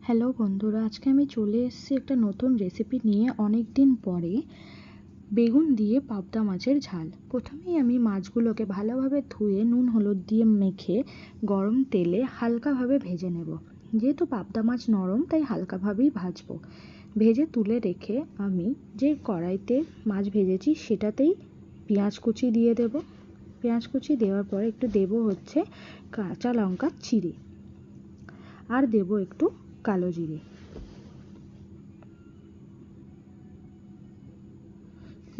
Hello বন্ধুরা, আজকে আমি চলে এসেছি একটা নতুন রেসিপি নিয়ে। অনেক দিন পরে বেগুন দিয়ে পাবদা মাছের ঝাল। প্রথমেই আমি মাছগুলোকে ভালোভাবে ধুয়ে নুন হলুদ দিয়ে মেখে গরম তেলে হালকাভাবে ভেজে নেব। যেহেতু পাবদা মাছ নরম, তাই হালকাভাবেই ভাজবো। ভেজে তুলে রেখে আমি যে কড়াইতে মাছ ভেজেছি সেটাতেই পেঁয়াজ কুচি দিয়ে দেব। পেঁয়াজ কুচি দেওয়ার পরে একটু দেব হচ্ছে কাঁচা লঙ্কা চিড়ে, আর দেব একটু কালো জিরে।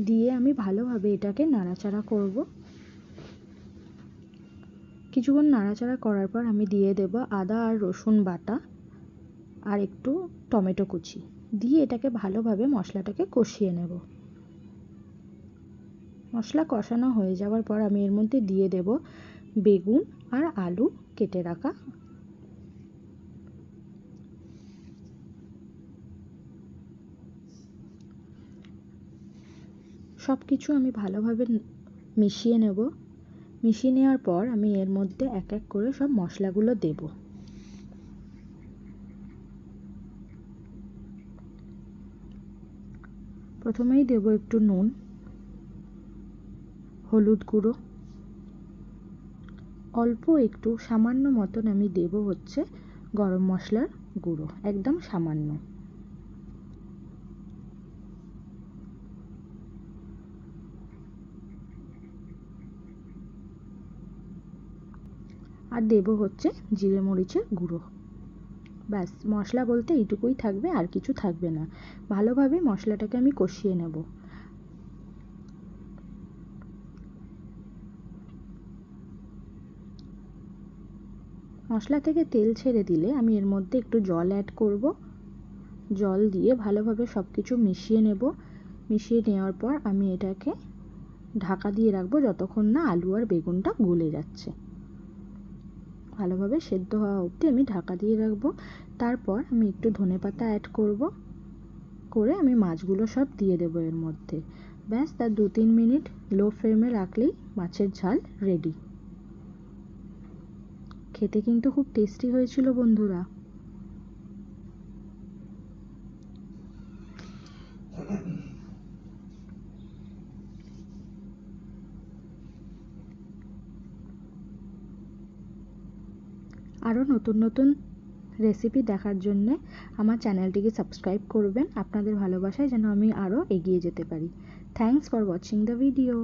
দিয়ে আমি ভালোভাবে এটাকে নাড়াচাড়া করব। কিছুক্ষণ নাড়াচাড়া করার পর আমি দিয়ে দেব আদা আর রসুন বাটা আর একটু টমেটো কুচি। দিয়ে এটাকে ভালোভাবে মশলাটাকে কষিয়ে নেব। মশলা কষানো হয়ে যাওয়ার পর আমি এর মধ্যে দিয়ে দেব বেগুন আর আলু কেটে রাখা। সব কিছু আমি ভালোভাবে মিশিয়ে নেব। মিশিয়ে নেওয়ার পর আমি এর মধ্যে এক এক করে সব মশলাগুলো দেব। প্রথমেই দেব একটু নুন, হলুদ গুঁড়ো, অল্প একটু সামান্য মতন আমি দেব হচ্ছে গরম মশলার গুঁড়ো, একদম সামান্য। আর দেব হচ্ছে জিরে মরিচের গুঁড়ো। ব্যাস, মশলা বলতে এইটুকুই থাকবে, আর কিছু থাকবে না। ভালোভাবে মশলাটাকে আমি কষিয়ে নেব। মশলা থেকে তেল ছেড়ে দিলে আমি এর মধ্যে একটু জল অ্যাড করব। জল দিয়ে ভালোভাবে সব কিছু মিশিয়ে নেব। মিশিয়ে নেওয়ার পর আমি এটাকে ঢাকা দিয়ে রাখবো যতক্ষণ না আলু আর বেগুনটা গলে যাচ্ছে। ভালোভাবে সেদ্ধ হওয়া অবধি আমি ঢাকা দিয়ে রাখবো। তারপর আমি একটু ধনেপাতা অ্যাড করব, করে আমি মাছগুলো সব দিয়ে দেবো এর মধ্যে। ব্যাস, তার 2-3 মিনিট লো ফ্লেমে রাখলেই মাছের ঝাল রেডি। খেতে কিন্তু খুব টেস্টি হয়েছিল বন্ধুরা। আরও নতুন নতুন রেসিপি দেখার জন্যে আমার চ্যানেলটিকে সাবস্ক্রাইব করবেন। আপনাদের ভালোবাসায় যেন আমি আরও এগিয়ে যেতে পারি। Thanks for watching the video.